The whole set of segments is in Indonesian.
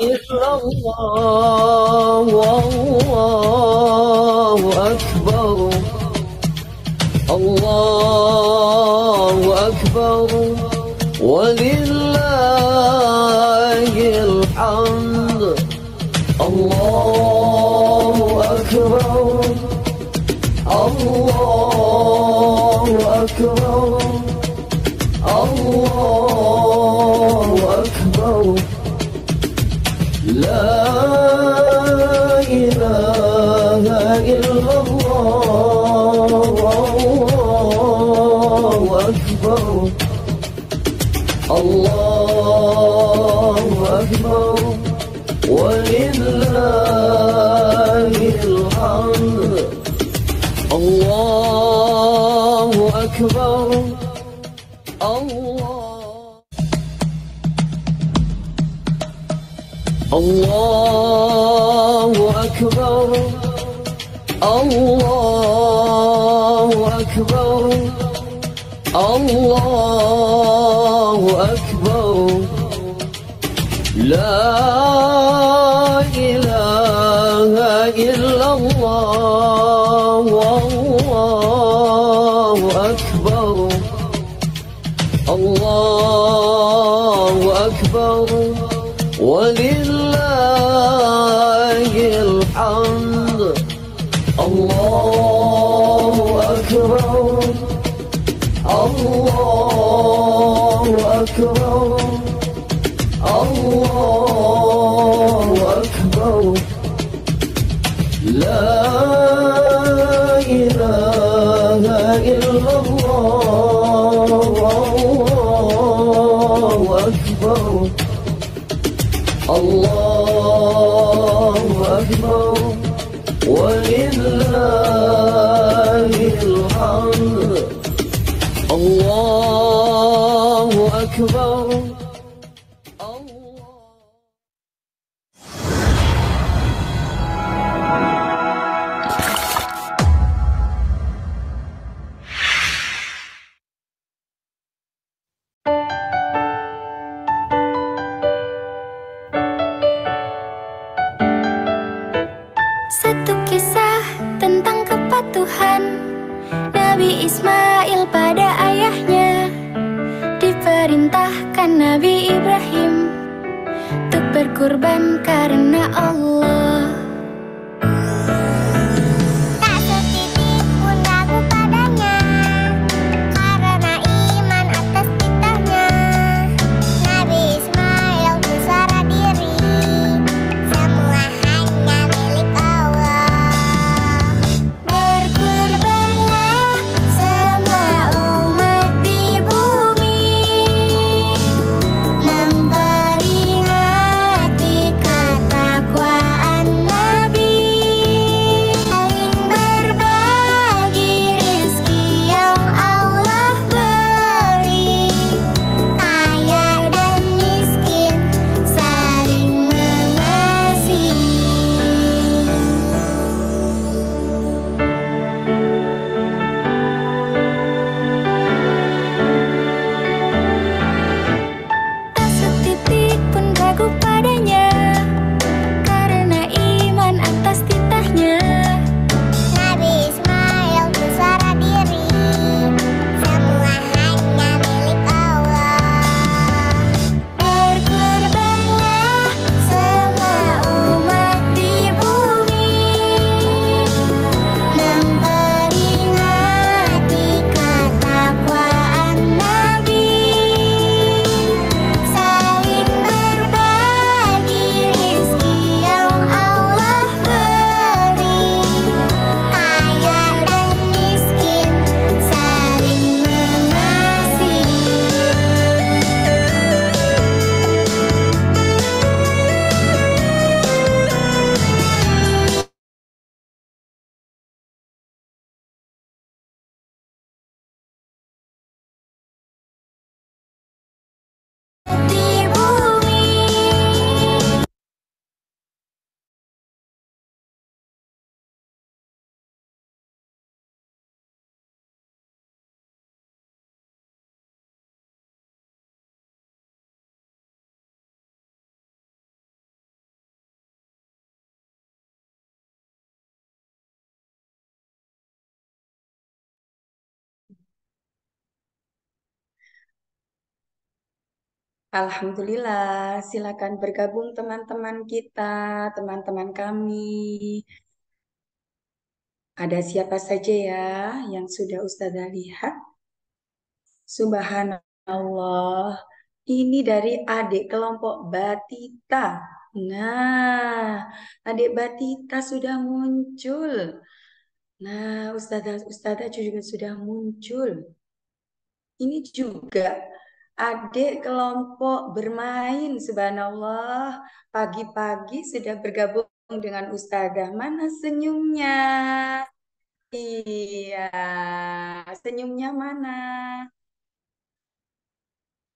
إلا الله والله أكبر الله أكبر ولله الحمد الله أكبر الله أكبر الله أكبر لا إله إلا الله الله أكبر الله أكبر ولله الحمد الله أكبر الله أكبر الله أكبر الله أكبر لا إله إلا الله والله أكبر الله أكبر ولله الحمد الله أكبر الله أكبر الله أكبر لا إله إلا الله الله أكبر الله أكبر ولله الحمد الله أكبر Satu kisah tentang kepatuhan Nabi Ismail pada ayahnya. Diperintahkan Nabi Ibrahim untuk berkurban karena Allah. Tak setitik pun ragu padanya, karena iman atas titahnya. Nabi Ismail bersarah diri, semua hanya milik Allah. Berkurbanlah semua umat di bumi, memperingati ketakwaan Alhamdulillah, silakan bergabung teman-teman kita, teman-teman kami. Ada siapa saja ya yang sudah Ustazah lihat? Subhanallah, ini dari adik kelompok Batita. Nah, adik Batita sudah muncul. Nah, Ustazah juga sudah muncul. Ini juga adik kelompok bermain, subhanallah. Pagi-pagi sudah bergabung dengan Ustazah. Mana senyumnya? Iya, senyumnya mana?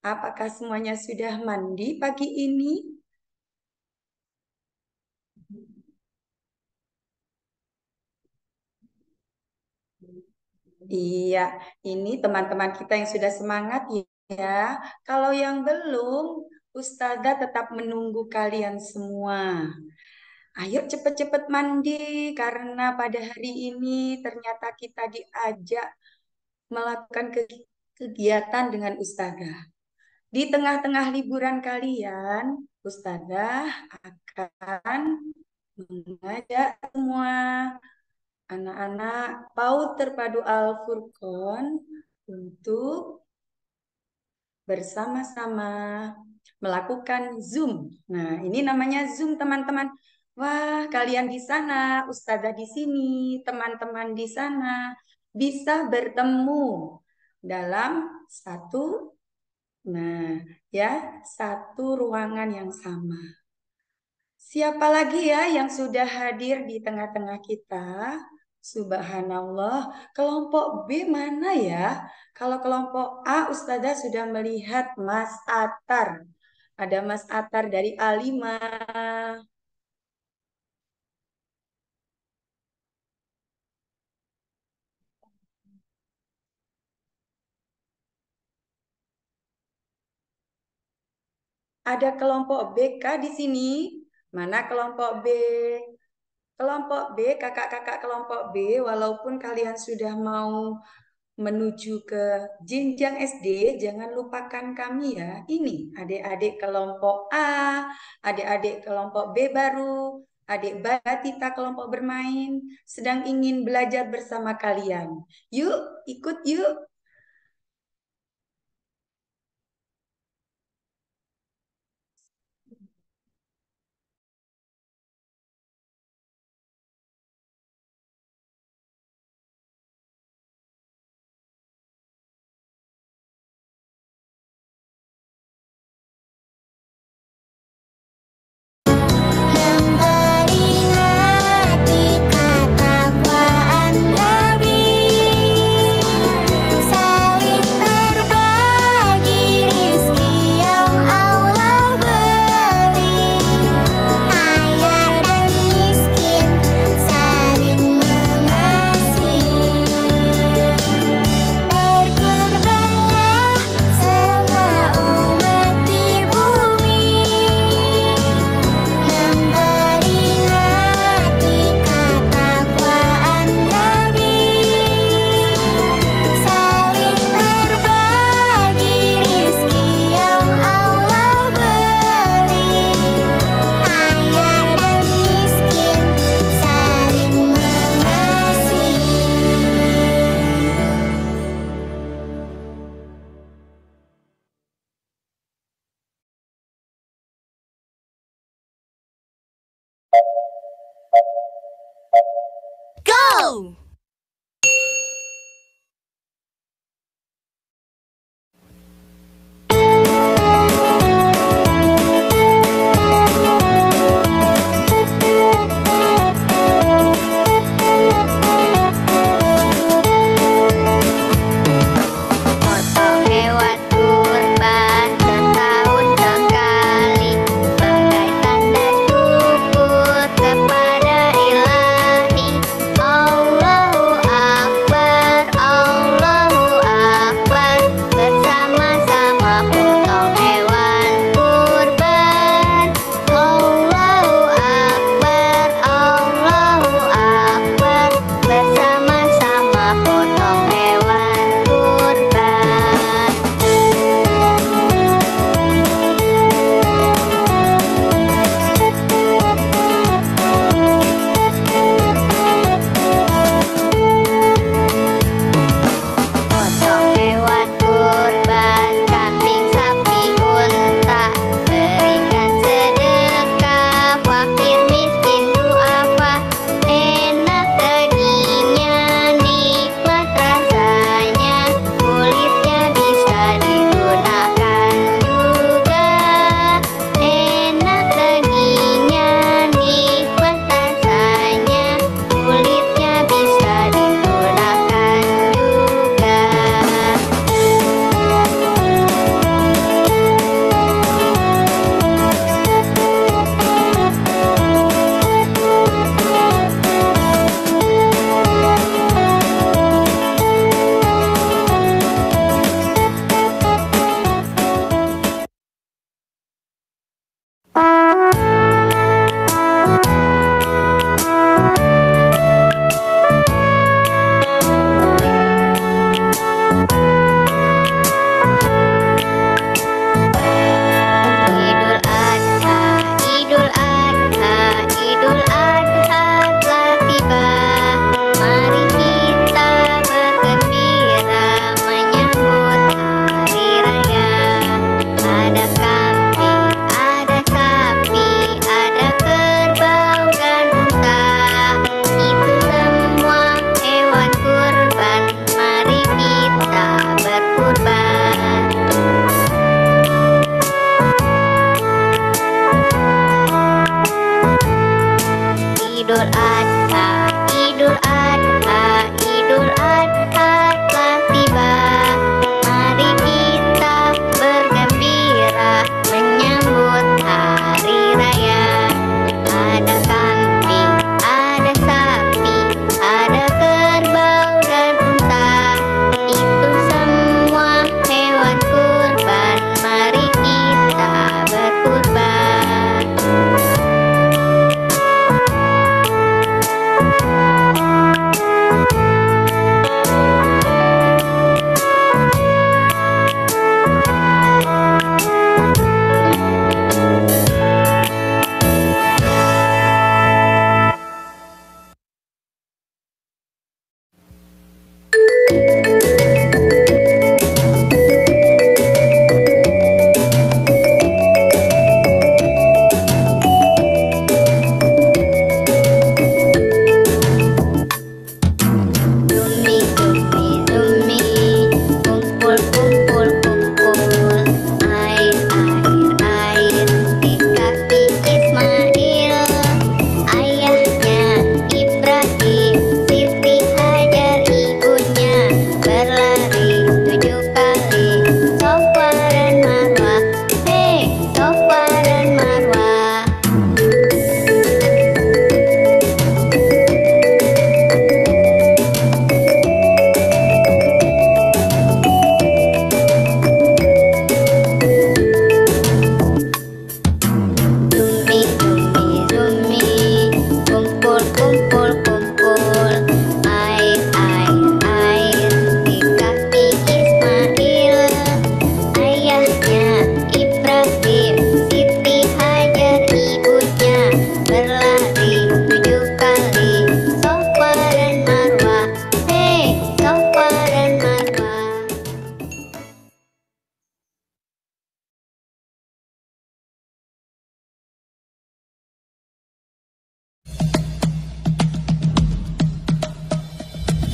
Apakah semuanya sudah mandi pagi ini? Iya, ini teman-teman kita yang sudah semangat ya. Kalau yang belum, Ustazah tetap menunggu kalian semua. Ayo cepet-cepet mandi karena pada hari ini ternyata kita diajak melakukan kegiatan dengan Ustazah. Di tengah-tengah liburan kalian, Ustazah akan mengajak semua anak-anak PAUD Terpadu Al-Furqon untuk bersama-sama melakukan Zoom. Nah, ini namanya Zoom, teman-teman. Wah, kalian di sana, Ustazah di sini, teman-teman di sana bisa bertemu dalam satu ruangan yang sama. Siapa lagi ya yang sudah hadir di tengah-tengah kita? Subhanallah, kelompok B mana ya? Kalau kelompok A, Ustazah sudah melihat Mas Atar. Ada Mas Atar dari A5. Ada kelompok BK di sini. Mana kelompok B? Kelompok B, kakak-kakak kelompok B, walaupun kalian sudah mau menuju ke jenjang SD, jangan lupakan kami ya. Ini adik-adik kelompok A, adik-adik kelompok B baru, adik Batita kelompok bermain, sedang ingin belajar bersama kalian. Yuk, ikut yuk. Memperingati ketakwaan Nabi, saling berbagi rizki yang Allah beri. Kaya dan miskin saling mengasihi. Berkorbanlah semua umat di bumi, memperingati ketakwaan Nabi, saling berbagi rizki yang Allah beri. Kaya dan miskin saling mengasihi. Go! Potong hewan kurban setahun sekali, sebagai tanda syukur kepada Ilahi. Allah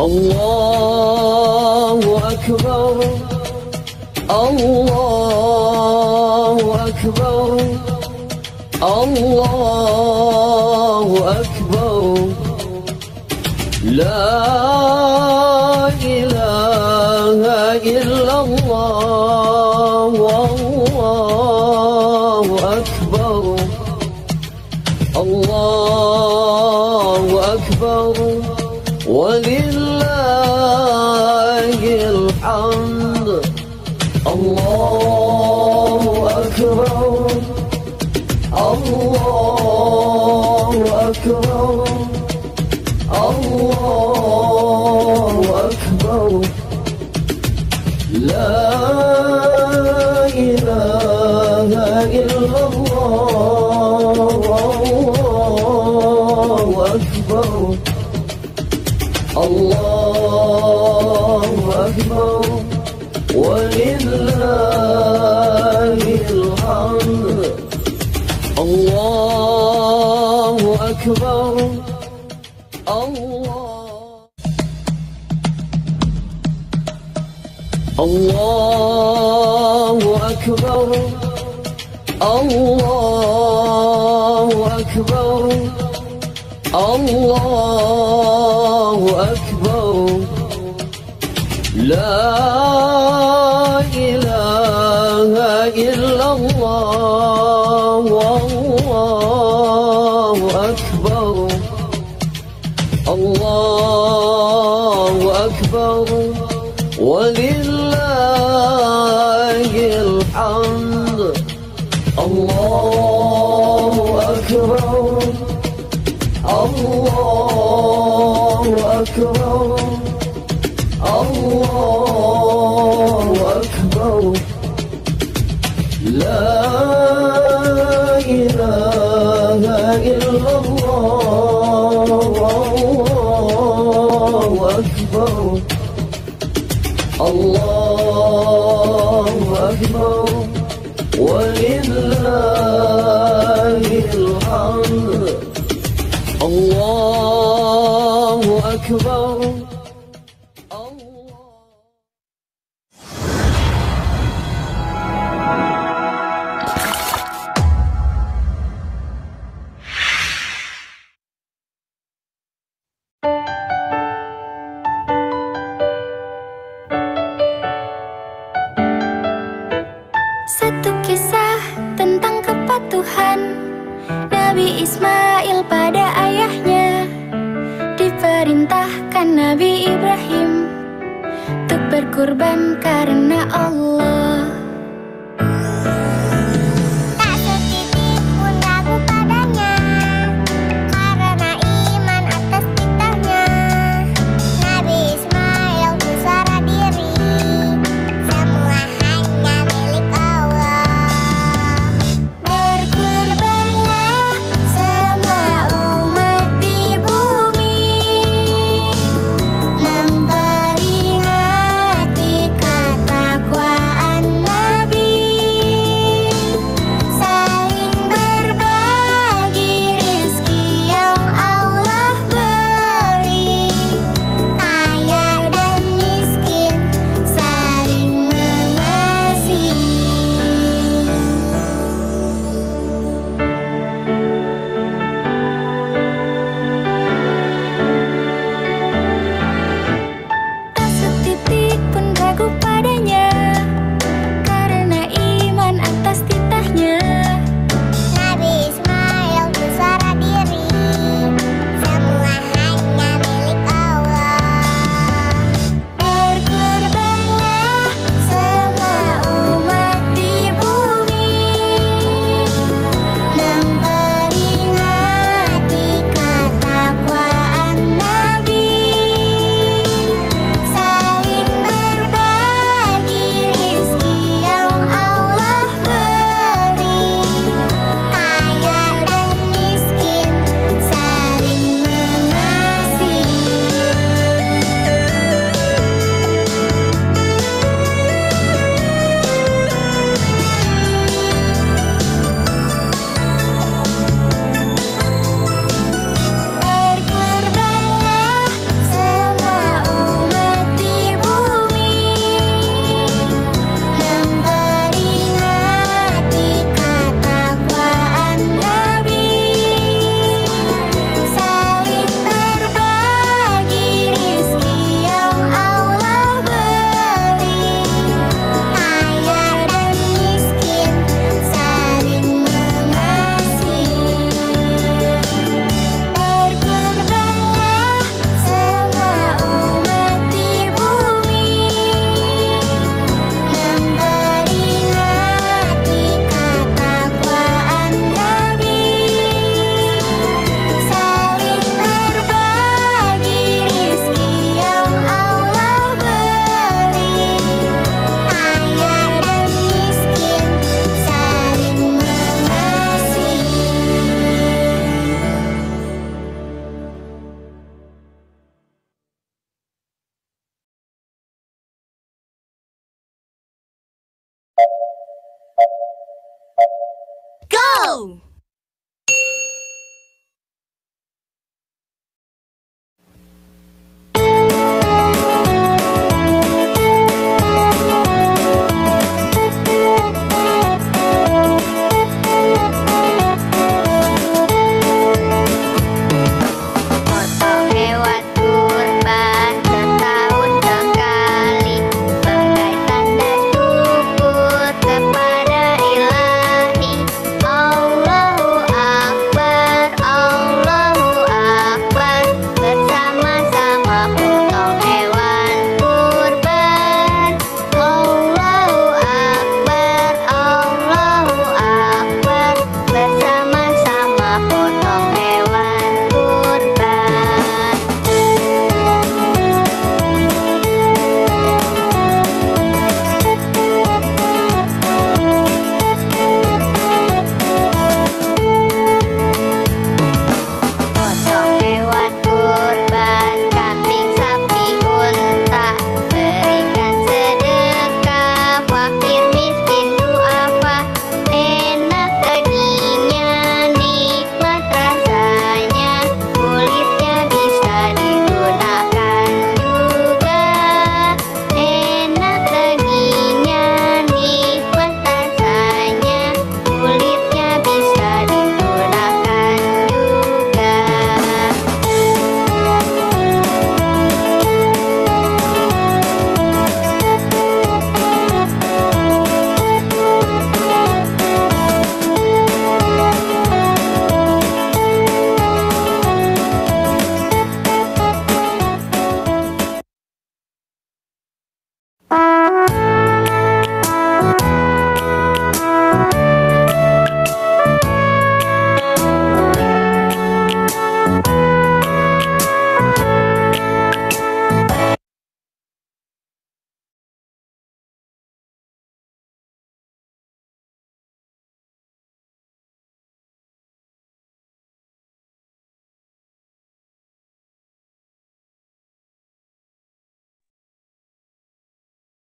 الله أكبر الله أكبر الله أكبر لا إله إلا الله والله أكبر الله أكبر ولله الحمد الله أكبر الله أكبر الله أكبر لا إله إلا الله والله أكبر الله أكبر ولله الحمد الله أكبر الله أكبر الله أكبر الله أكبر لا إله إلا الله والله أكبر الله أكبر ولله الحمد الله أكبر الله أكبر الله أكبر لا إله إلا الله والله أكبر الله أكبر ولله الحمد الله أكبر Satu kisah tentang kepatuhan Nabi Ismail pada ayahnya. Diperintahkan Nabi Ibrahim untuk berkurban karena Allah. Tak setitik pun ragu padanya, karena iman atas titahnya. Nabi Ismail bersarah diri, semua hanya milik Allah. Berkurbanlah semua umat di bumi, memperingati ketakwaan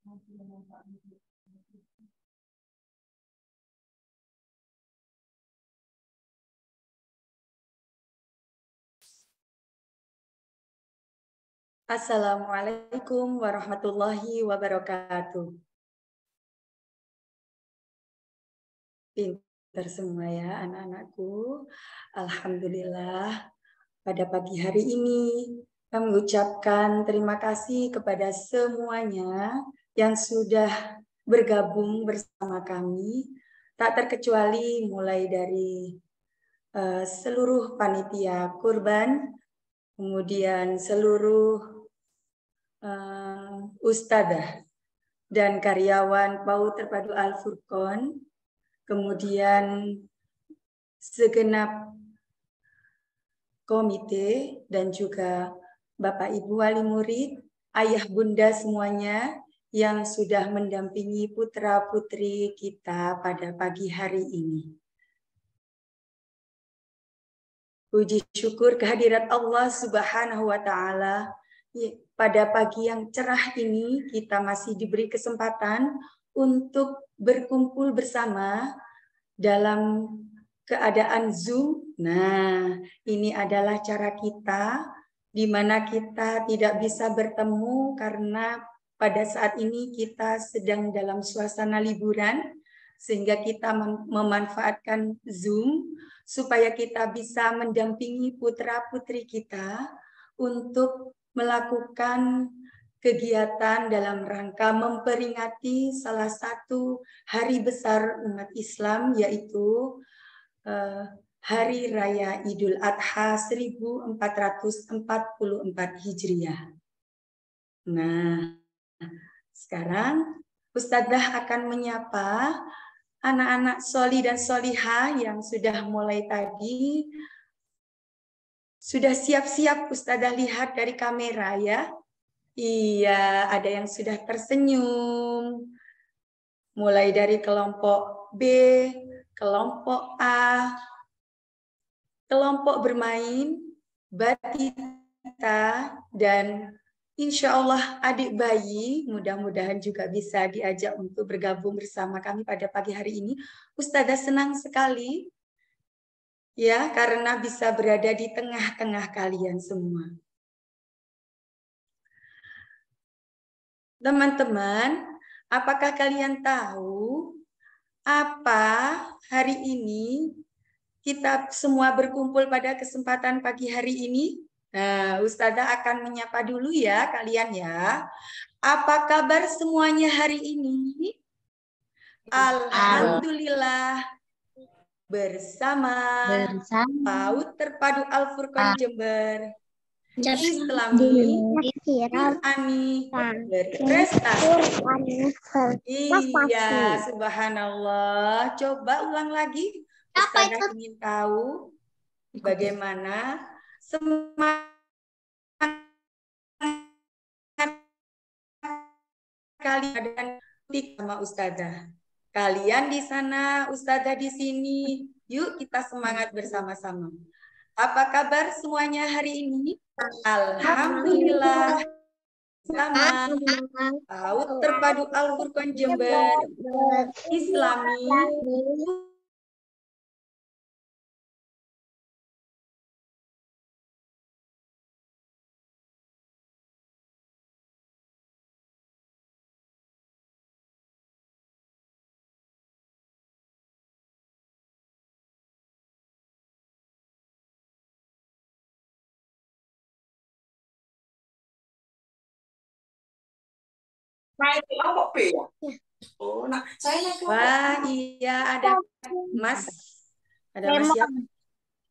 Assalamualaikum warahmatullahi wabarakatuh. Pintar semua ya anak-anakku. Alhamdulillah pada pagi hari ini kami mengucapkan terima kasih kepada semuanya yang sudah bergabung bersama kami. Tak terkecuali mulai dari seluruh panitia kurban, kemudian seluruh ustadzah dan karyawan PAUD Terpadu Al-Furqon, kemudian segenap komite dan juga Bapak Ibu wali murid, ayah bunda semuanya yang sudah mendampingi putra-putri kita pada pagi hari ini. Puji syukur kehadirat Allah Subhanahu wa Ta'ala. Pada pagi yang cerah ini kita masih diberi kesempatan untuk berkumpul bersama dalam keadaan Zoom. Nah, ini adalah cara kita di mana kita tidak bisa bertemu karena pada saat ini kita sedang dalam suasana liburan, sehingga kita memanfaatkan Zoom supaya kita bisa mendampingi putra-putri kita untuk melakukan kegiatan dalam rangka memperingati salah satu hari besar umat Islam, yaitu Hari Raya Idul Adha 1444 Hijriah. Nah, sekarang Ustadzah akan menyapa anak-anak soli dan solihah yang sudah mulai tadi. Sudah siap-siap Ustadzah lihat dari kamera ya. Iya, ada yang sudah tersenyum. Mulai dari kelompok B, kelompok A, kelompok bermain, batita, dan insya Allah adik bayi mudah-mudahan juga bisa diajak untuk bergabung bersama kami pada pagi hari ini. Ustadzah senang sekali ya karena bisa berada di tengah-tengah kalian semua. Teman-teman, apakah kalian tahu apa hari ini kita semua berkumpul pada kesempatan pagi hari ini? Nah, Ustadzah akan menyapa dulu ya kalian ya. Apa kabar semuanya hari ini? Alhamdulillah bersama PAUD Terpadu Al-Furqon Jember, Islami, Qur'ani, berprestasi. Iya, subhanallah. Coba ulang lagi. Ustadzah ingin tahu bagaimana semangat kalian dan sama Ustadzah. Kalian di sana, Ustadzah di sini. Yuk kita semangat bersama-sama. Apa kabar semuanya hari ini? Alhamdulillah. Sama PAUD Terpadu Al-Furqon Jember, Islami, wah iya ada Mas, siapa?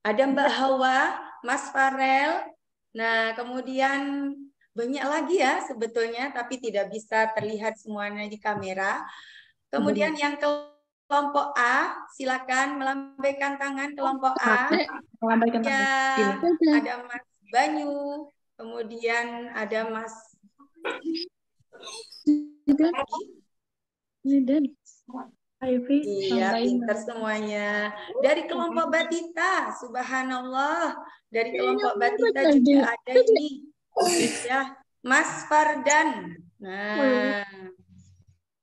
Ada Mbak Hawa, Mas Farel. Nah kemudian banyak lagi ya sebetulnya, tapi tidak bisa terlihat semuanya di kamera. Kemudian yang kelompok A, silakan melambaikan tangan kelompok A. Ya, ada Mas Banyu, kemudian ada Mas iya, pinter semuanya. Dari kelompok Batita, subhanallah. Dari kelompok Batita juga ada ini. Ya, Mas Fardan. Nah,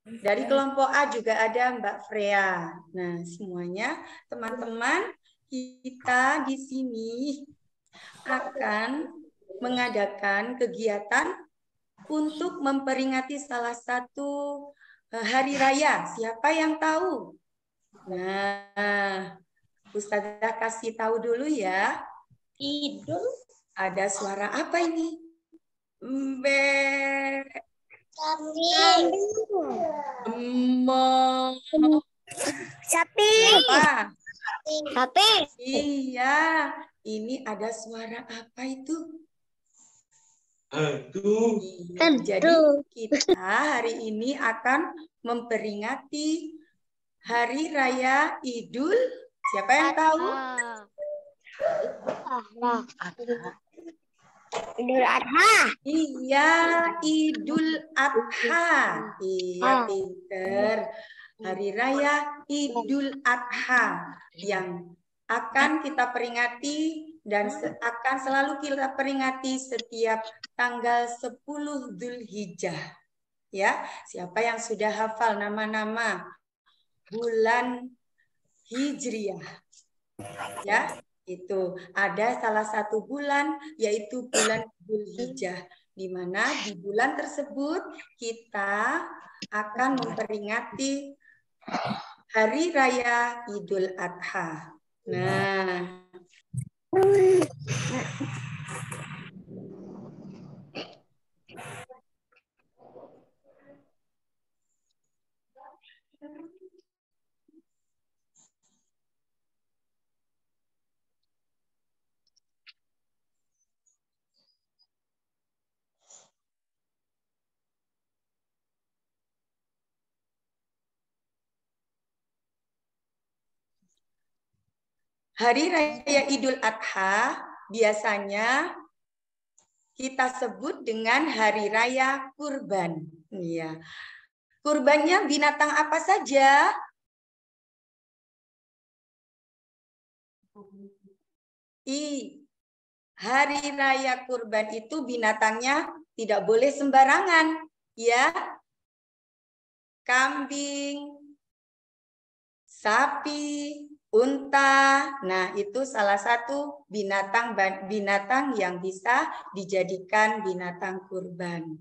Dari kelompok A juga ada Mbak Freya. Nah, semuanya teman-teman, kita di sini akan mengadakan kegiatan untuk memperingati salah satu hari raya. Siapa yang tahu? Nah, Ustazah kasih tahu dulu ya. Idul. Ada suara apa ini? Mbe. Kambing. Emo. Sapi. Apa? Sapi. Iya, ini ada suara apa itu? Iya, jadi kita hari ini akan memperingati Hari Raya Idul. Siapa yang tahu? Idul Adha. Iya, Idul Adha. Iya, pinter. Hari Raya Idul Adha yang akan kita peringati dan akan selalu kita peringati setiap tanggal 10 Dzulhijjah. Ya, siapa yang sudah hafal nama-nama bulan Hijriah? Ya, itu ada salah satu bulan yaitu bulan Dzulhijjah, di mana di bulan tersebut kita akan memperingati Hari Raya Idul Adha. Nah, Hari Raya Idul Adha biasanya kita sebut dengan Hari Raya Kurban. Iya. Kurbannya binatang apa saja? Hari Raya Kurban itu binatangnya tidak boleh sembarangan, ya. Kambing, sapi, unta. Nah, itu salah satu binatang yang bisa dijadikan binatang kurban.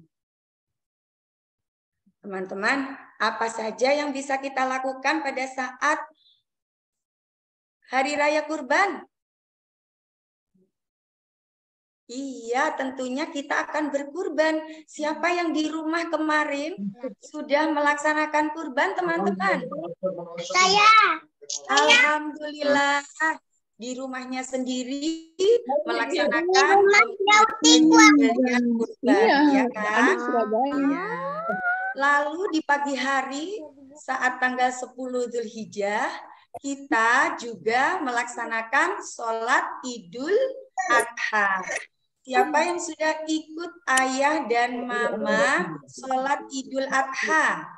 Teman-teman, apa saja yang bisa kita lakukan pada saat Hari Raya Kurban? Iya, tentunya kita akan berkurban. Siapa yang di rumah kemarin sudah melaksanakan kurban, teman-teman? Saya. Alhamdulillah. Di rumahnya sendiri melaksanakan kurban, ya kan? Iya. Lalu di pagi hari saat tanggal 10 Dzulhijjah, kita juga melaksanakan sholat Idul Adha. Siapa yang sudah ikut ayah dan mama sholat Idul Adha?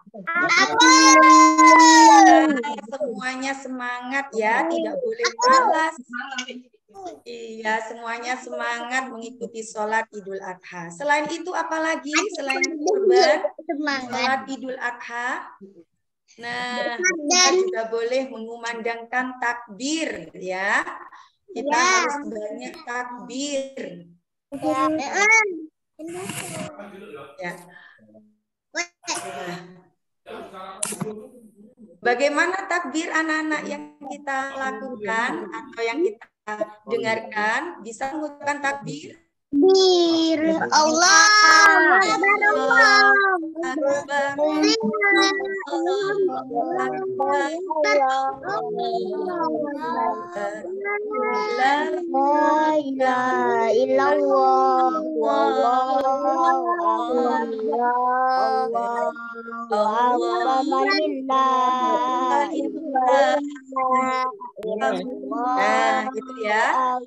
Semuanya semangat ya, tidak boleh malas. Iya, semuanya semangat mengikuti sholat Idul Adha. Selain itu apalagi selain kurban, sholat Idul Adha? Nah, kita juga boleh mengumandangkan takbir ya. Kita harus banyak takbir. Ya. Bagaimana takbir anak-anak yang kita lakukan atau yang kita dengarkan? Bisa mengucapkan takbir? Allah Nah, gitu ya.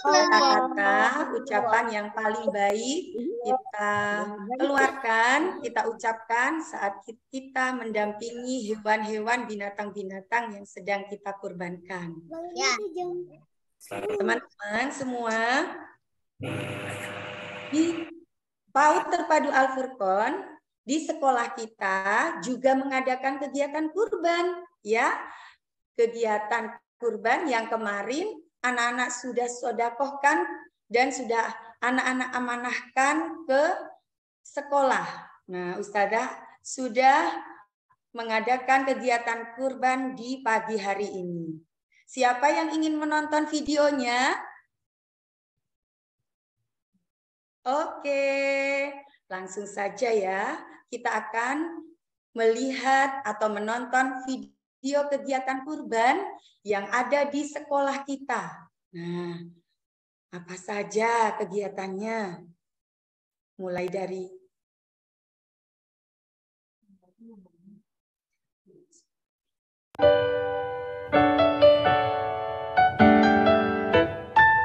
Kata-kata ucapan yang paling baik kita keluarkan, kita ucapkan saat kita mendampingi hewan-hewan, binatang-binatang yang sedang kita kurbankan. Teman-teman semua, di PAUD Terpadu Al Furqon di sekolah kita juga mengadakan kegiatan kurban, ya. Kegiatan kurban yang kemarin anak-anak sudah sodakohkan dan sudah anak-anak amanahkan ke sekolah. Nah, Ustazah sudah mengadakan kegiatan kurban di pagi hari ini. Siapa yang ingin menonton videonya? Oke, langsung saja ya. Kita akan melihat atau menonton video kegiatan kurban yang ada di sekolah kita. Nah, apa saja kegiatannya? Mulai dari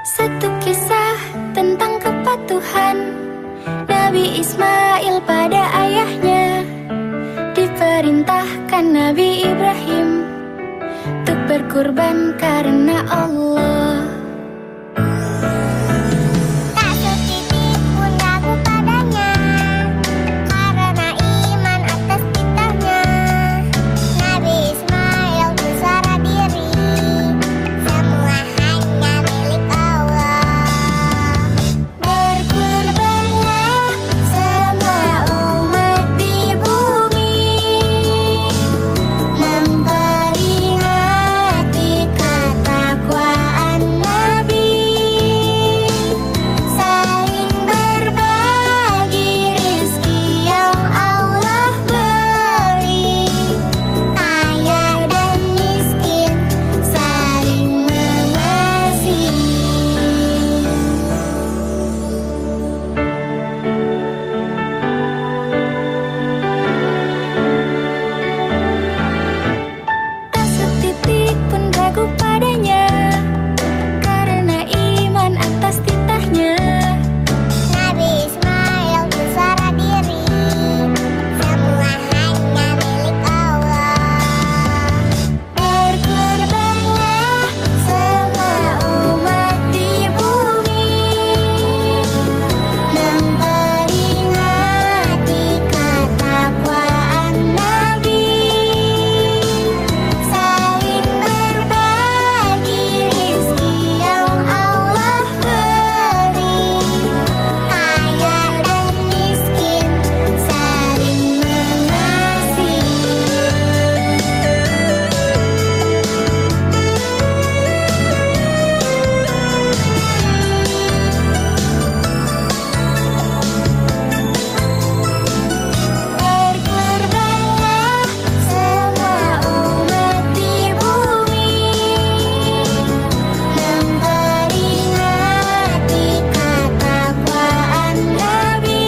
Satu kisah tentang kepatuhan Nabi Ismail pada ayahnya. Diperintahkan Nabi Ibrahim untuk berkurban karena Allah. Tak setitik pun ragu padanya, karena iman atas titahnya. Nabi Ismail bersarah diri, semua hanya milik Allah. Berkurbanlah semua umat di bumi, memperingati ketakwaan Nabi, saling berbagi rizki yang Allah beri, kaya dan miskin saling mengasihi. Tak setitik pun ragu padanya, karena iman atas titahnya. Nabi Ismail bersarah diri, semua hanya milik Allah. Berkurbanlah semua umat di bumi, memperingati ketakwaan Nabi, saling berbagi rizki yang Allah beri, kaya dan miskin saling mengasihi. Berkurbanlah semua umat di bumi, memperingati ketakwaan Nabi,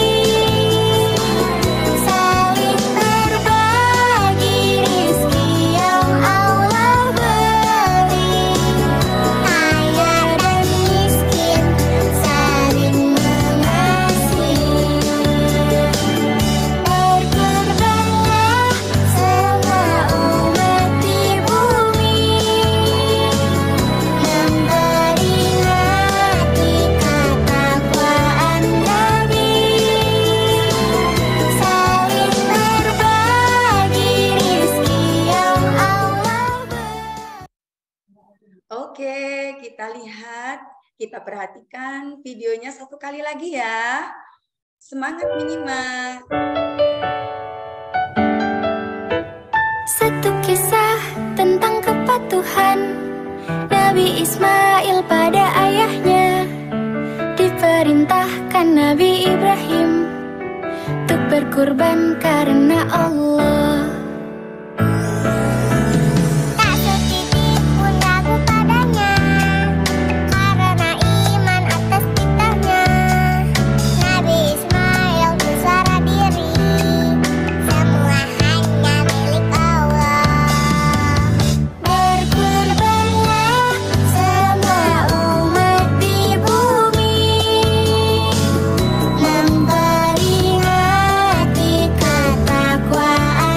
saling berbagi rizki yang Allah beri, kaya dan miskin saling mengasihi. Berkurbanlah semua umat di bumi, memperingati ketakwaan Nabi, saling berbagi rizki yang Allah beri. Oke, kita lihat, kita perhatikan videonya satu kali lagi ya. Semangat menyimak. Satu kisah tentang kepatuhan Nabi Ismail pada ayahnya. Diperintahkan Nabi Ibrahim untuk berkurban karena Allah. Tak setitik pun ragu padanya, karena iman atas titahnya. Nabi Ismail bersarah diri, semua hanya milik Allah. Berkurbanlah semua umat di bumi, memperingati ketakwaan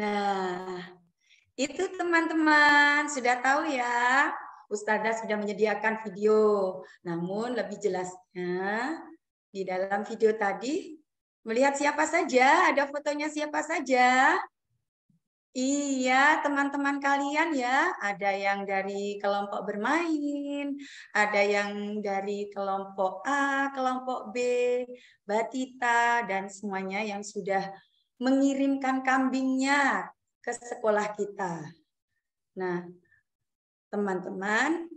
Nah, itu teman-teman sudah tahu ya. Ustazah sudah menyediakan video. Namun lebih jelasnya di dalam video tadi melihat siapa saja, ada fotonya siapa saja. Iya, teman-teman kalian ya, ada yang dari kelompok bermain, ada yang dari kelompok A, kelompok B, Batita, dan semuanya yang sudah mengirimkan kambingnya ke sekolah kita. Nah, teman-teman,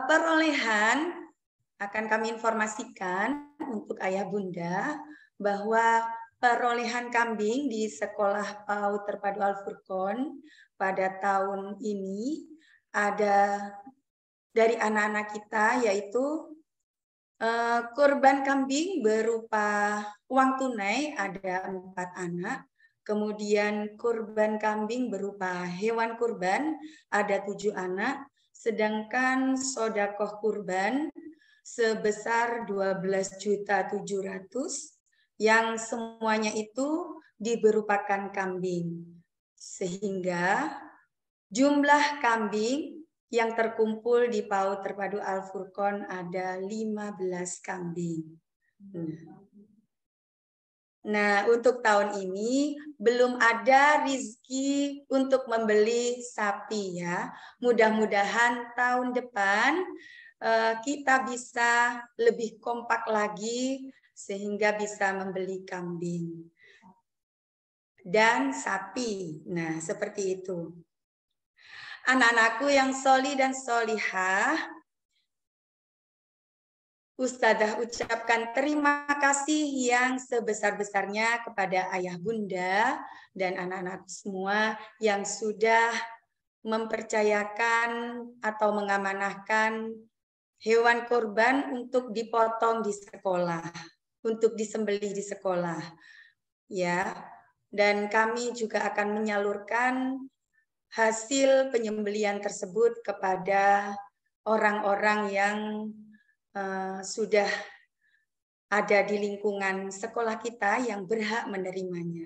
perolehan akan kami informasikan untuk ayah bunda bahwa perolehan kambing di Sekolah PAUD Terpadu Al-Furqon pada tahun ini ada dari anak-anak kita, yaitu kurban kambing berupa uang tunai ada 4 anak, kemudian kurban kambing berupa hewan kurban ada 7 anak, sedangkan sodakoh kurban sebesar 12.700.000 yang semuanya itu diberupakan kambing. Sehingga jumlah kambing yang terkumpul di PAUD Terpadu Al-Furqon ada 15 kambing. Nah, untuk tahun ini belum ada rezeki untuk membeli sapi ya. Mudah-mudahan tahun depan kita bisa lebih kompak lagi sehingga bisa membeli kambing dan sapi. Nah, seperti itu. Anak-anakku yang soli dan solihah, Ustazah ucapkan terima kasih yang sebesar-besarnya kepada ayah bunda dan anak-anak semua yang sudah mempercayakan atau mengamanahkan hewan kurban untuk dipotong di sekolah, untuk disembelih di sekolah. Ya, dan kami juga akan menyalurkan hasil penyembelihan tersebut kepada orang-orang yang sudah ada di lingkungan sekolah kita yang berhak menerimanya.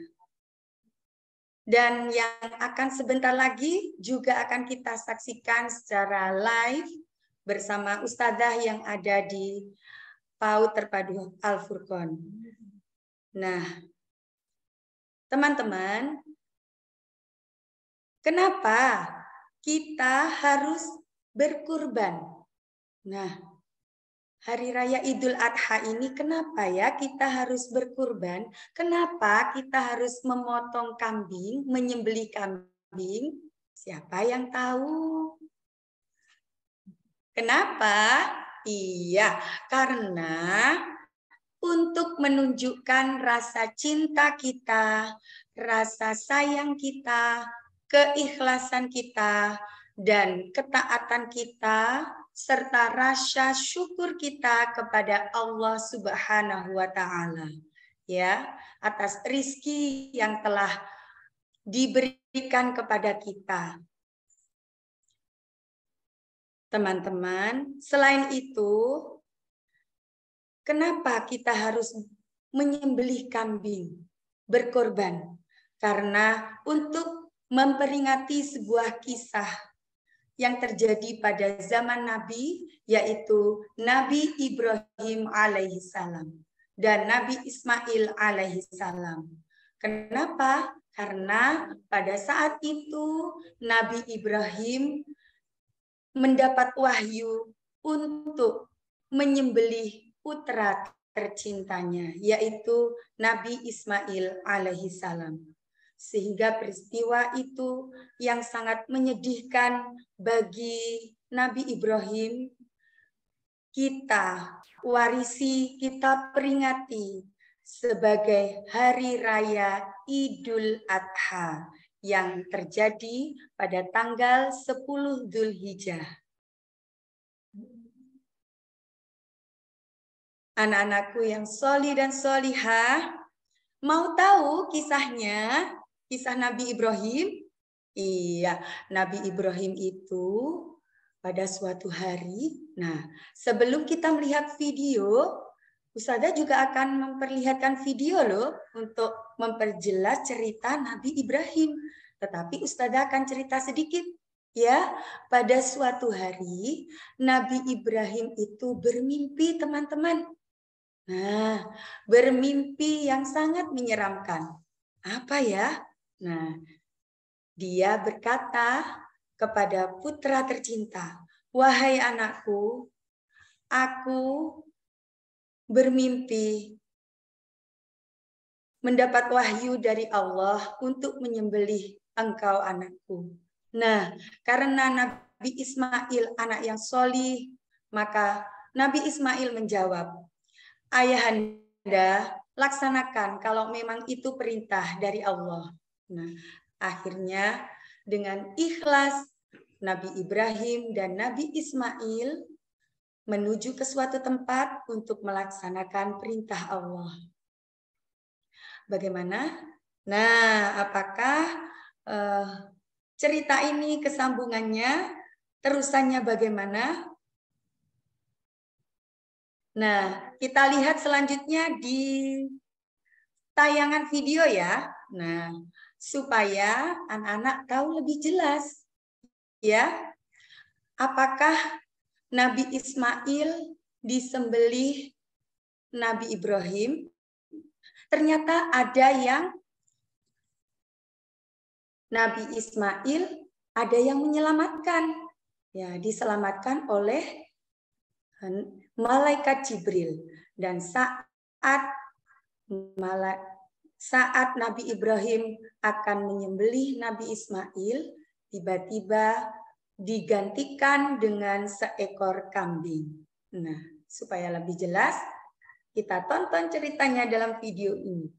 Dan yang akan sebentar lagi juga akan kita saksikan secara live bersama Ustazah yang ada di PAUD Terpadu Al-Furqon. Nah, teman-teman, kenapa kita harus berkurban? Nah, Hari Raya Idul Adha ini kenapa ya kita harus berkurban? Kenapa kita harus memotong kambing, menyembelih kambing? Siapa yang tahu? Kenapa? Iya, karena untuk menunjukkan rasa cinta kita, rasa sayang kita, keikhlasan kita, dan ketaatan kita, serta rasa syukur kita kepada Allah Subhanahu wa Ta'ala, ya, atas rizki yang telah diberikan kepada kita. Teman-teman, selain itu, kenapa kita harus menyembelih kambing, berkorban? Karena untuk memperingati sebuah kisah yang terjadi pada zaman Nabi, yaitu Nabi Ibrahim alaihissalam dan Nabi Ismail alaihissalam. Kenapa? Karena pada saat itu Nabi Ibrahim mendapat wahyu untuk menyembelih putra tercintanya, yaitu Nabi Ismail alaihissalam. Sehingga peristiwa itu yang sangat menyedihkan bagi Nabi Ibrahim, kita warisi, kita peringati sebagai Hari Raya Idul Adha yang terjadi pada tanggal 10 Dzulhijjah. Anak-anakku yang soli dan solihah, mau tahu kisahnya? Kisah Nabi Ibrahim? Iya, Nabi Ibrahim itu pada suatu hari. Nah, sebelum kita melihat video, Ustazah juga akan memperlihatkan video loh untuk memperjelas cerita Nabi Ibrahim. Tetapi Ustazah akan cerita sedikit. Ya, pada suatu hari Nabi Ibrahim itu bermimpi, teman-teman. Nah, bermimpi yang sangat menyeramkan. Apa ya? Nah, dia berkata kepada putra tercinta, "Wahai anakku, aku bermimpi mendapat wahyu dari Allah untuk menyembelih engkau anakku." Nah, karena Nabi Ismail anak yang solih, maka Nabi Ismail menjawab, "Ayahanda, laksanakan kalau memang itu perintah dari Allah." Nah, akhirnya dengan ikhlas Nabi Ibrahim dan Nabi Ismail menuju ke suatu tempat untuk melaksanakan perintah Allah. Bagaimana? Nah, apakah cerita ini kesambungannya, terusannya bagaimana? Nah, kita lihat selanjutnya di tayangan video ya. Nah, supaya anak-anak tahu lebih jelas. Ya, apakah Nabi Ismail disembelih Nabi Ibrahim? Ternyata ada yang Nabi Ismail ada yang menyelamatkan. Ya, diselamatkan oleh malaikat Jibril. Dan saat Nabi Ibrahim akan menyembelih Nabi Ismail, tiba-tiba digantikan dengan seekor kambing. Nah, supaya lebih jelas, kita tonton ceritanya dalam video ini.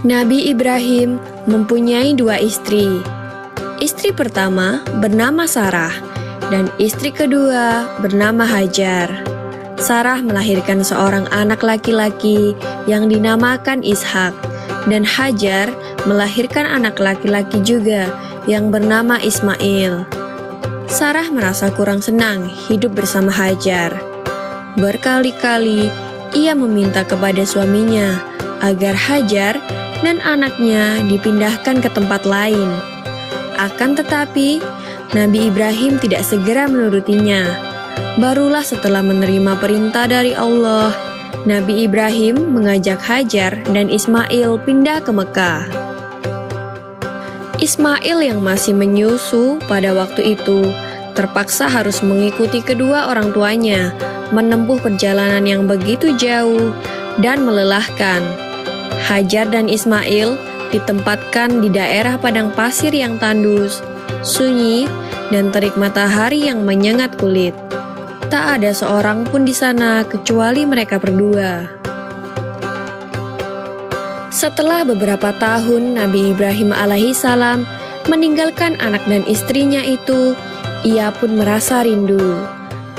Nabi Ibrahim mempunyai 2 istri. Istri pertama bernama Sarah dan istri kedua bernama Hajar. Sarah melahirkan seorang anak laki-laki yang dinamakan Ishak dan Hajar melahirkan anak laki-laki juga yang bernama Ismail. Sarah merasa kurang senang hidup bersama Hajar. Berkali-kali ia meminta kepada suaminya agar Hajar dan anaknya dipindahkan ke tempat lain. Akan tetapi, Nabi Ibrahim tidak segera menurutinya. Barulah setelah menerima perintah dari Allah, Nabi Ibrahim mengajak Hajar dan Ismail pindah ke Mekah. Ismail yang masih menyusu pada waktu itu terpaksa harus mengikuti kedua orang tuanya menempuh perjalanan yang begitu jauh dan melelahkan. Hajar dan Ismail ditempatkan di daerah padang pasir yang tandus, sunyi, dan terik matahari yang menyengat kulit. Tak ada seorang pun di sana kecuali mereka berdua. Setelah beberapa tahun Nabi Ibrahim alaihissalam meninggalkan anak dan istrinya itu, ia pun merasa rindu.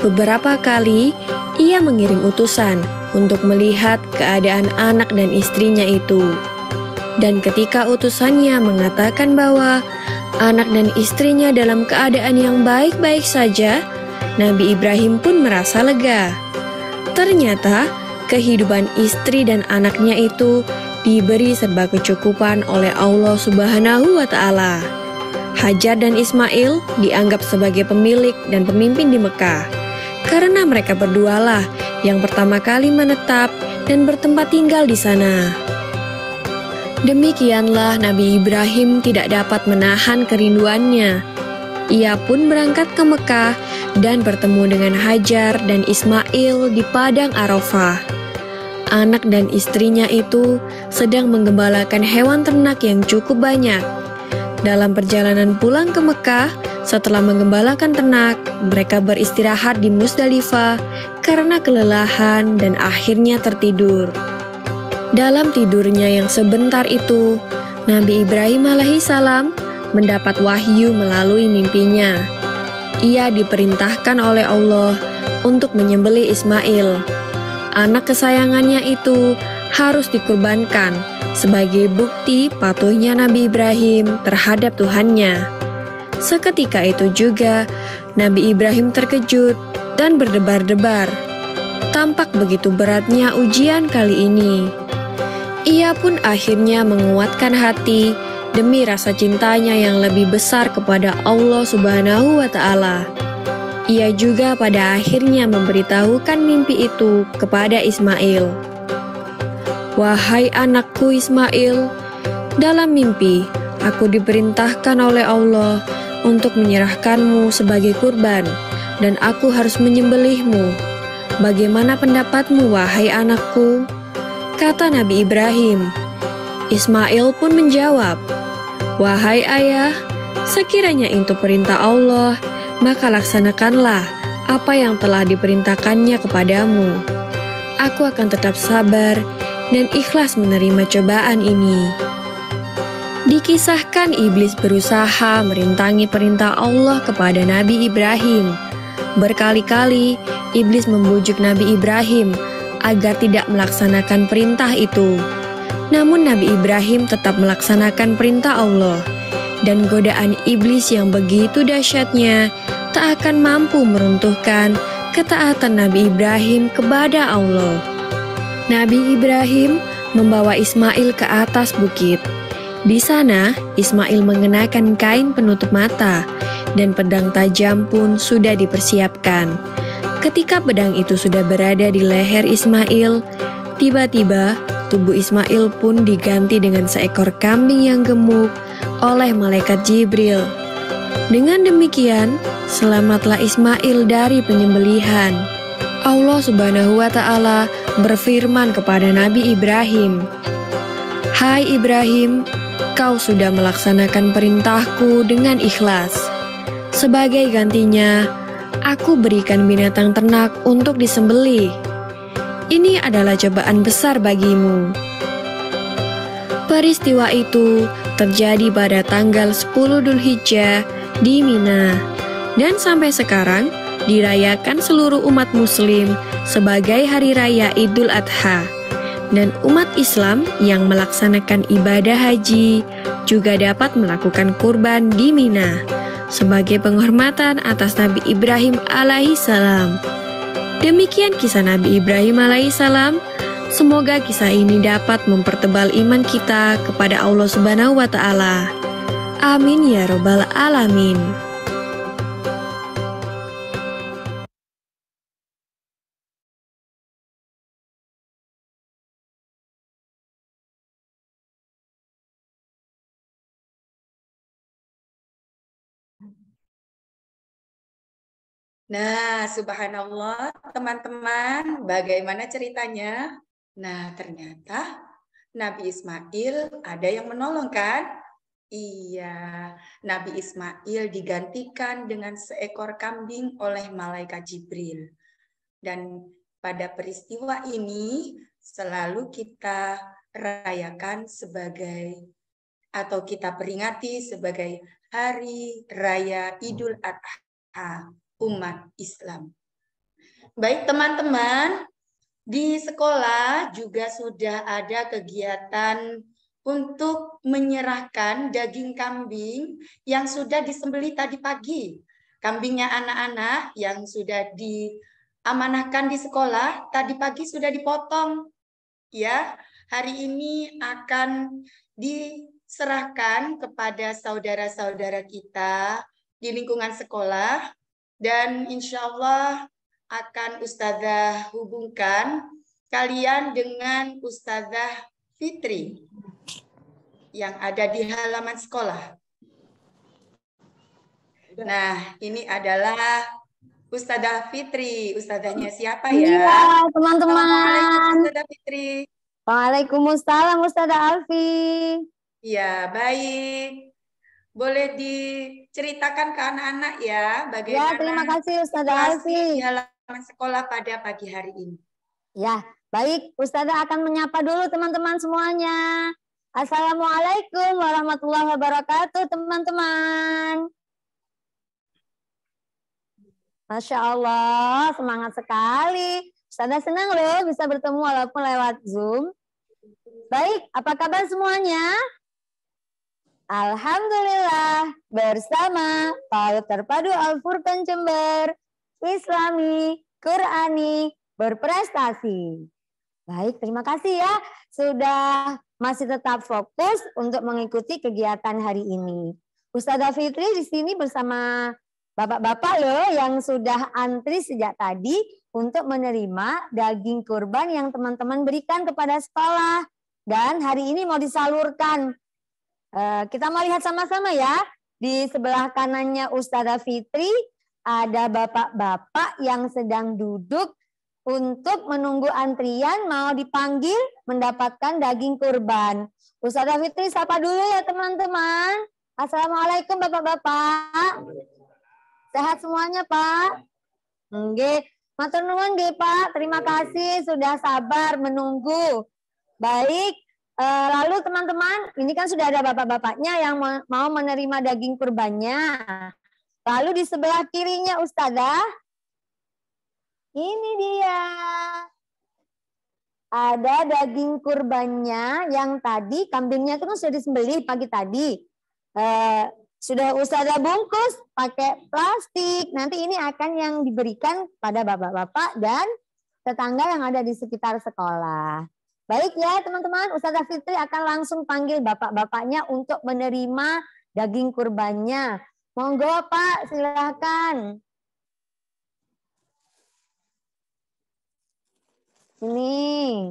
Beberapa kali ia mengirim utusan untuk melihat keadaan anak dan istrinya itu. Dan ketika utusannya mengatakan bahwa anak dan istrinya dalam keadaan yang baik-baik saja, Nabi Ibrahim pun merasa lega. Ternyata kehidupan istri dan anaknya itu diberi serba kecukupan oleh Allah Subhanahu wa Ta'ala. Hajar dan Ismail dianggap sebagai pemilik dan pemimpin di Mekah, karena mereka berdualah yang pertama kali menetap dan bertempat tinggal di sana. Demikianlah Nabi Ibrahim tidak dapat menahan kerinduannya. Ia pun berangkat ke Mekah dan bertemu dengan Hajar dan Ismail di padang Arafah. Anak dan istrinya itu sedang menggembalakan hewan ternak yang cukup banyak. Dalam perjalanan pulang ke Mekah, setelah menggembalakan ternak, mereka beristirahat di Musdalifah karena kelelahan dan akhirnya tertidur. Dalam tidurnya yang sebentar itu, Nabi Ibrahim alaihissalam mendapat wahyu melalui mimpinya. Ia diperintahkan oleh Allah untuk menyembelih Ismail. anak kesayangannya itu harus dikurbankan sebagai bukti patuhnya Nabi Ibrahim terhadap Tuhannya. Seketika itu juga Nabi Ibrahim terkejut dan berdebar-debar. Tampak begitu beratnya ujian kali ini. Ia pun akhirnya menguatkan hati demi rasa cintanya yang lebih besar kepada Allah Subhanahu wa Ta'ala. Ia juga pada akhirnya memberitahukan mimpi itu kepada Ismail. "Wahai anakku Ismail, dalam mimpi aku diperintahkan oleh Allah untuk menyerahkanmu sebagai kurban, dan aku harus menyembelihmu. Bagaimana pendapatmu, wahai anakku?" kata Nabi Ibrahim. Ismail pun menjawab, "Wahai ayah, sekiranya itu perintah Allah, maka laksanakanlah apa yang telah diperintahkannya kepadamu. Aku akan tetap sabar dan ikhlas menerima cobaan ini." Dikisahkan iblis berusaha merintangi perintah Allah kepada Nabi Ibrahim. Berkali-kali iblis membujuk Nabi Ibrahim agar tidak melaksanakan perintah itu. Namun Nabi Ibrahim tetap melaksanakan perintah Allah, dan godaan iblis yang begitu dahsyatnya tak akan mampu meruntuhkan ketaatan Nabi Ibrahim kepada Allah. Nabi Ibrahim membawa Ismail ke atas bukit. Di sana, Ismail mengenakan kain penutup mata, dan pedang tajam pun sudah dipersiapkan. Ketika pedang itu sudah berada di leher Ismail, tiba-tiba tubuh Ismail pun diganti dengan seekor kambing yang gemuk oleh malaikat Jibril. Dengan demikian, selamatlah Ismail dari penyembelihan. Allah Subhanahu wa Ta'ala berfirman kepada Nabi Ibrahim, "Hai Ibrahim, kau sudah melaksanakan perintahku dengan ikhlas. Sebagai gantinya, aku berikan binatang ternak untuk disembelih. Ini adalah cobaan besar bagimu." Peristiwa itu terjadi pada tanggal 10 Dzulhijjah di Mina, dan sampai sekarang dirayakan seluruh umat muslim sebagai hari raya Idul Adha. Dan umat Islam yang melaksanakan ibadah haji juga dapat melakukan kurban di Mina sebagai penghormatan atas Nabi Ibrahim alaihissalam. Demikian kisah Nabi Ibrahim alaihissalam. Semoga kisah ini dapat mempertebal iman kita kepada Allah Subhanahu wa Ta'ala. Amin ya Rabbal 'Alamin. Nah, subhanallah, teman-teman, bagaimana ceritanya? Nah, ternyata Nabi Ismail ada yang menolong kan? Iya, Nabi Ismail digantikan dengan seekor kambing oleh malaikat Jibril. Dan pada peristiwa ini selalu kita rayakan sebagai atau kita peringati sebagai Hari Raya Idul Adha umat Islam. Baik teman-teman, di sekolah juga sudah ada kegiatan untuk menyerahkan daging kambing yang sudah disembelih tadi pagi. Kambingnya anak-anak yang sudah diamanahkan di sekolah tadi pagi sudah dipotong. Ya, hari ini akan diserahkan kepada saudara-saudara kita di lingkungan sekolah. Dan insya Allah akan Ustazah hubungkan kalian dengan Ustazah Fitri yang ada di halaman sekolah. Nah, ini adalah Ustazah Fitri. Ustazahnya siapa ya? Iya, teman-teman. Assalamualaikum Ustazah Fitri. Waalaikumsalam Ustazah Alfi. Ya, baik. Boleh diceritakan ke anak-anak ya bagaimana Ya, terima kasih Ustazah situasi Alfi. di halaman sekolah pada pagi hari ini. Ya, baik. Ustazah akan menyapa dulu teman-teman semuanya. Assalamualaikum warahmatullahi wabarakatuh, teman-teman. Masya Allah, semangat sekali. Ustazah senang loh bisa bertemu walaupun lewat Zoom. Baik, apa kabar semuanya? Alhamdulillah, bersama PAUD Terpadu Al-Furqan Jember, Islami, Qurani, berprestasi. Baik, terima kasih ya sudah masih tetap fokus untuk mengikuti kegiatan hari ini. Ustazah Fitri di sini bersama bapak-bapak loh yang sudah antri sejak tadi untuk menerima daging kurban yang teman-teman berikan kepada sekolah. Dan hari ini mau disalurkan. Kita mau lihat sama-sama ya. Di sebelah kanannya Ustazah Fitri ada bapak-bapak yang sedang duduk untuk menunggu antrian mau dipanggil mendapatkan daging kurban. Ustazah Fitri sapa dulu ya teman-teman. Assalamualaikum bapak-bapak. Sehat semuanya Pak? Nggih. Matur nuwun nggih Pak. Terima kasih sudah sabar menunggu. Baik. Lalu teman-teman, ini kan sudah ada bapak-bapaknya yang mau menerima daging kurbannya. Lalu di sebelah kirinya Ustazah, ini dia. Ada daging kurbannya yang tadi, kambingnya itu sudah disembelih pagi tadi. Sudah Ustazah bungkus pakai plastik. Nanti ini akan yang diberikan pada bapak-bapak dan tetangga yang ada di sekitar sekolah. Baik ya teman-teman, Ustazah Fitri akan langsung panggil bapak-bapaknya untuk menerima daging kurbannya. Monggo Pak, silakan. Ini.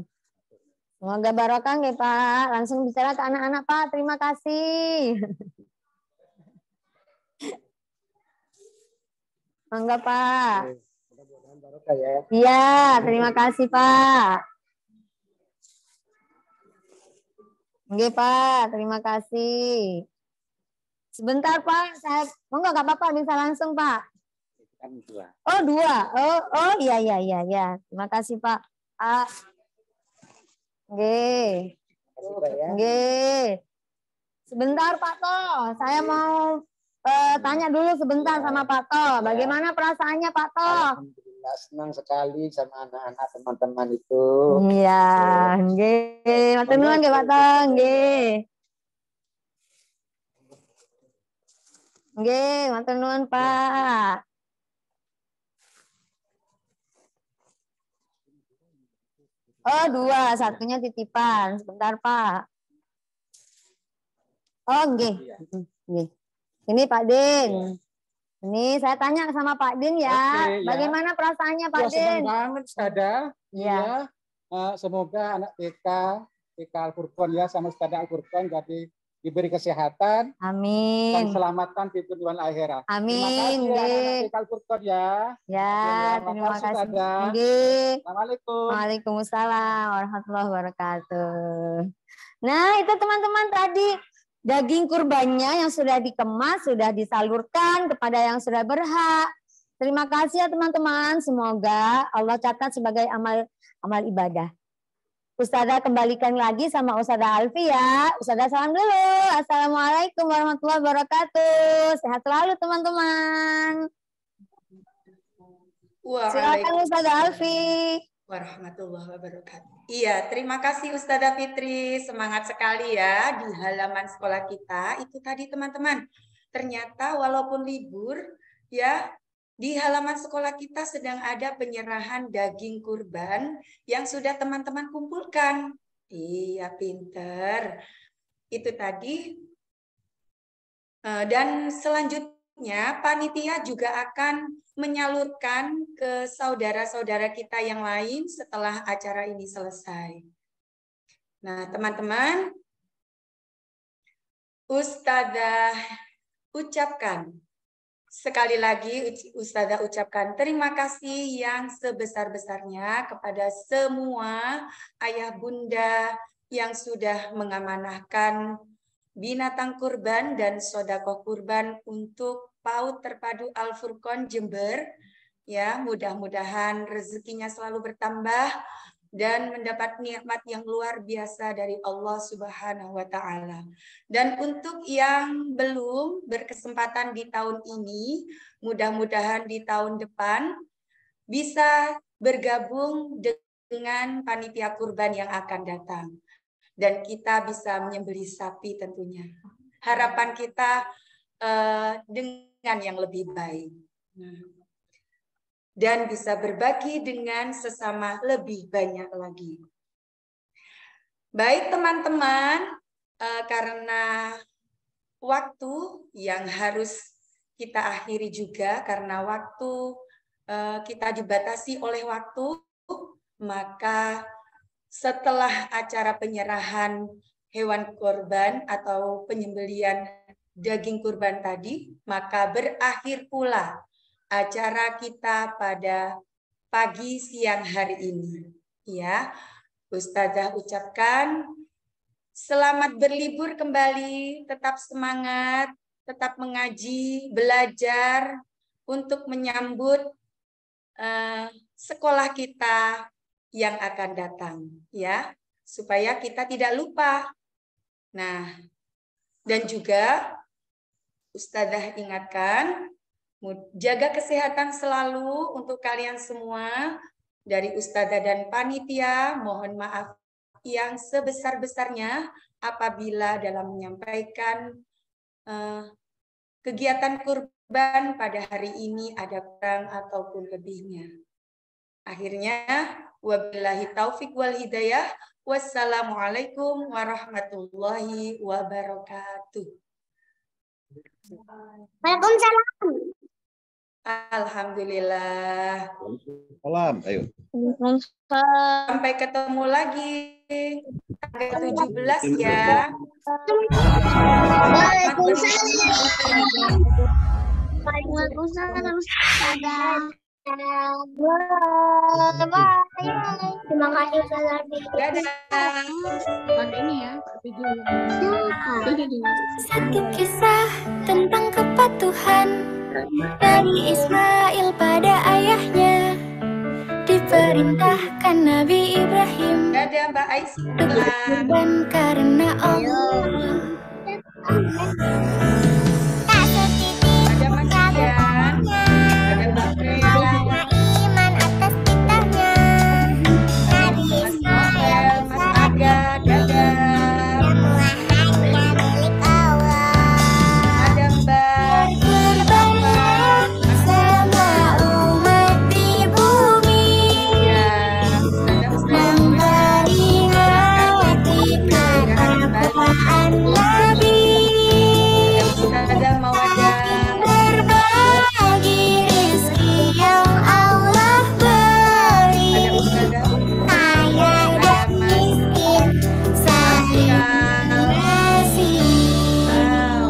Semoga barokah ya Pak. Langsung bicara ke anak-anak Pak. Terima kasih. Monggo Pak. Iya, terima kasih Pak. Oke Pak, terima kasih. Sebentar Pak, saya nggak apa-apa bisa langsung Pak. Oh dua, oh iya. Terima kasih Pak. Oke. Sebentar Pak Toh, saya mau tanya dulu sebentar sama Pak Toh. Bagaimana perasaannya Pak Toh? Alhamdulillah senang sekali sama anak-anak teman-teman itu. Iya, nggih. Matur nuwun nggih Pak Toh, nggih. Nggih, matur nuwun Pak. Oh, dua, satunya titipan. Sebentar Pak. Oh, nggih. Nggih. Ini Pak Din. Ini saya tanya sama Pak Din ya. Oke, ya. Bagaimana perasaannya Pak Din? Senang banget Ustazah. Iya. Semoga anak TK Al-Furqan ya sama Ustazah Al-Furqan jadi diberi kesehatan. Amin. Dan keselamatan di dunia akhirat. Amin. Terima kasih anak TK Al-Furqan ya. Ya, terima kasih. Assalamualaikum. Waalaikumsalam warahmatullahi wabarakatuh. Nah, itu teman-teman tadi daging kurbannya yang sudah dikemas, sudah disalurkan kepada yang sudah berhak. Terima kasih ya teman-teman. Semoga Allah catat sebagai amal ibadah. Ustazah kembalikan lagi sama Ustazah Alfi ya. Ustazah salam dulu. Assalamualaikum warahmatullahi wabarakatuh. Sehat selalu teman-teman. Silakan Ustazah Alfi. Warahmatullahi wabarakatuh. Iya, terima kasih Ustazah Fitri. Semangat sekali ya di halaman sekolah kita. Itu tadi teman-teman. Ternyata walaupun libur ya, di halaman sekolah kita sedang ada penyerahan daging kurban yang sudah teman-teman kumpulkan. Iya, pinter. Itu tadi. Dan selanjutnya panitia juga akan menyalurkan ke saudara-saudara kita yang lain setelah acara ini selesai. Nah, teman-teman, Ustazah ucapkan, sekali lagi Ustazah ucapkan terima kasih yang sebesar-besarnya kepada semua ayah bunda yang sudah mengamanahkan binatang kurban dan sedekah kurban untuk PAUD Terpadu Al-Furqan Jember. Ya, mudah-mudahan rezekinya selalu bertambah dan mendapat nikmat yang luar biasa dari Allah Subhanahu wa taala. Dan untuk yang belum berkesempatan di tahun ini, mudah-mudahan di tahun depan bisa bergabung dengan panitia kurban yang akan datang. Dan kita bisa menyembelih sapi tentunya. Harapan kita dengan yang lebih baik. Dan bisa berbagi dengan sesama lebih banyak lagi. Baik teman-teman, karena waktu yang harus kita akhiri juga, karena waktu kita dibatasi oleh waktu, maka setelah acara penyerahan hewan kurban atau penyembelian daging kurban tadi, maka berakhir pula acara kita pada pagi siang hari ini. Ya, Ustazah ucapkan selamat berlibur kembali, tetap semangat, tetap mengaji, belajar untuk menyambut sekolah kita yang akan datang, ya, supaya kita tidak lupa. Nah, dan juga Ustazah ingatkan, jaga kesehatan selalu untuk kalian semua. Dari Ustazah dan panitia, mohon maaf yang sebesar-besarnya apabila dalam menyampaikan kegiatan kurban pada hari ini ada kurang ataupun lebihnya. Akhirnya, wabillahi taufik wal hidayah. Wassalamualaikum warahmatullahi wabarakatuh. Waalaikumsalam. Alhamdulillah. Salam, ayo. Sampai ketemu lagi tanggal 17 ya. Waalaikumsalam. Terima kasih Ustazah. Dadah. Ini ya. Satu kisah tentang kepatuhan Nabi Ismail pada ayahnya, diperintahkan Nabi Ibrahim Dadah Mbak Aisyah. berkorban karena Allah. Tak setitik Ada Mas Dian. Ada Mbak Freya. iman atas kitanya. Nabi Mas Ismail Noel, Mas Aga. Dadah. semua hanya milik Allah. Ada Mbak. Berkorbanlah sama umat di bumi, Ya. Ada Ustazah. memperingati ketakwa Nabi, Ustazah Mawadah. berbagi rezeki yang Allah beri, Ada Ustazah kaya dan miskin saling mengasihi. Wow.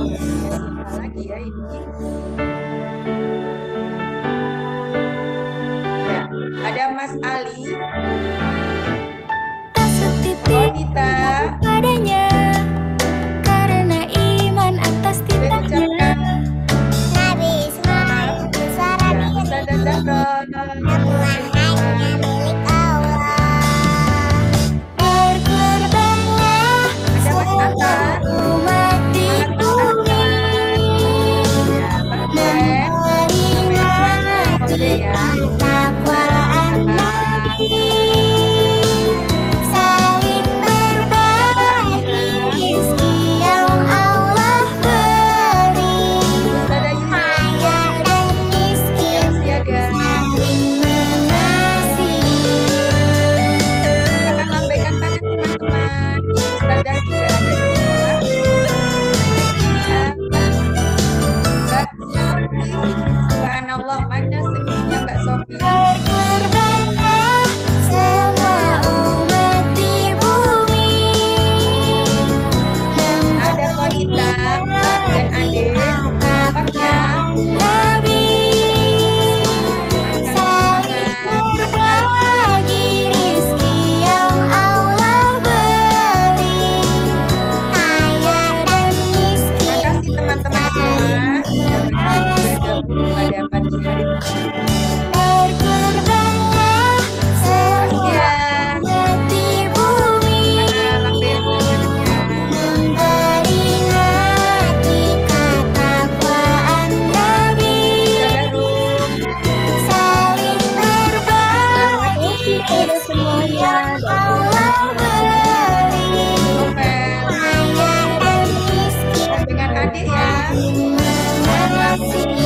Apa lagi ya ini? Ya, ada Mas Ali, Tak setitik Wanita. padanya karena iman atas Saya titahnya. ucapkan Nabi Ismail bersara ya, diri. Ustazah Zahra. Semua hanya milik Allah. Berkorbanlah Ada Mas Atta. umat di bumi, Ya.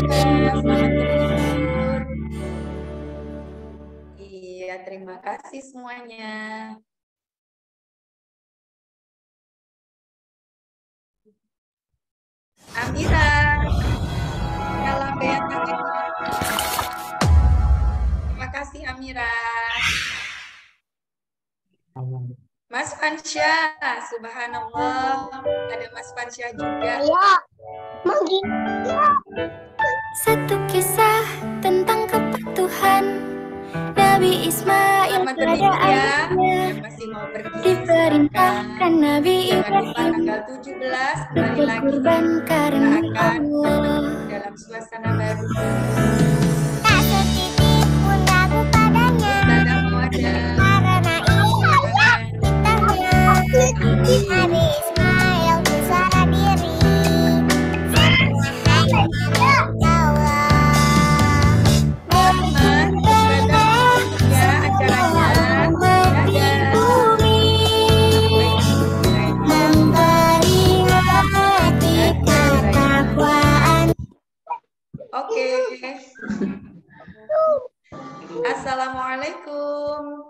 Selamat berlibur. Iya, terima kasih semuanya. Amira, kalau yang tangannya. Terima kasih Amira. Mas Fansya, subhanallah, ada Mas Fansya juga. Satu kisah tentang kepatuhan Nabi Ismail Selamat pada berlibur ya, anaknya. yang masih mau pergi Diperintahkan Nabi jangan lupa Ibrahim tanggal 17 kembali lagi berkurban kita karena akan Allah. dalam suasana baru. Tak setitik pun ragu padanya. Ustazah mau ada Karena kitanya Nabi Ismail bersara diri. Semua hanya Allah. Mas, Ustazah ya acaranya. Dadah. Bumi memperingati ketakwaan. Oke. Assalamualaikum.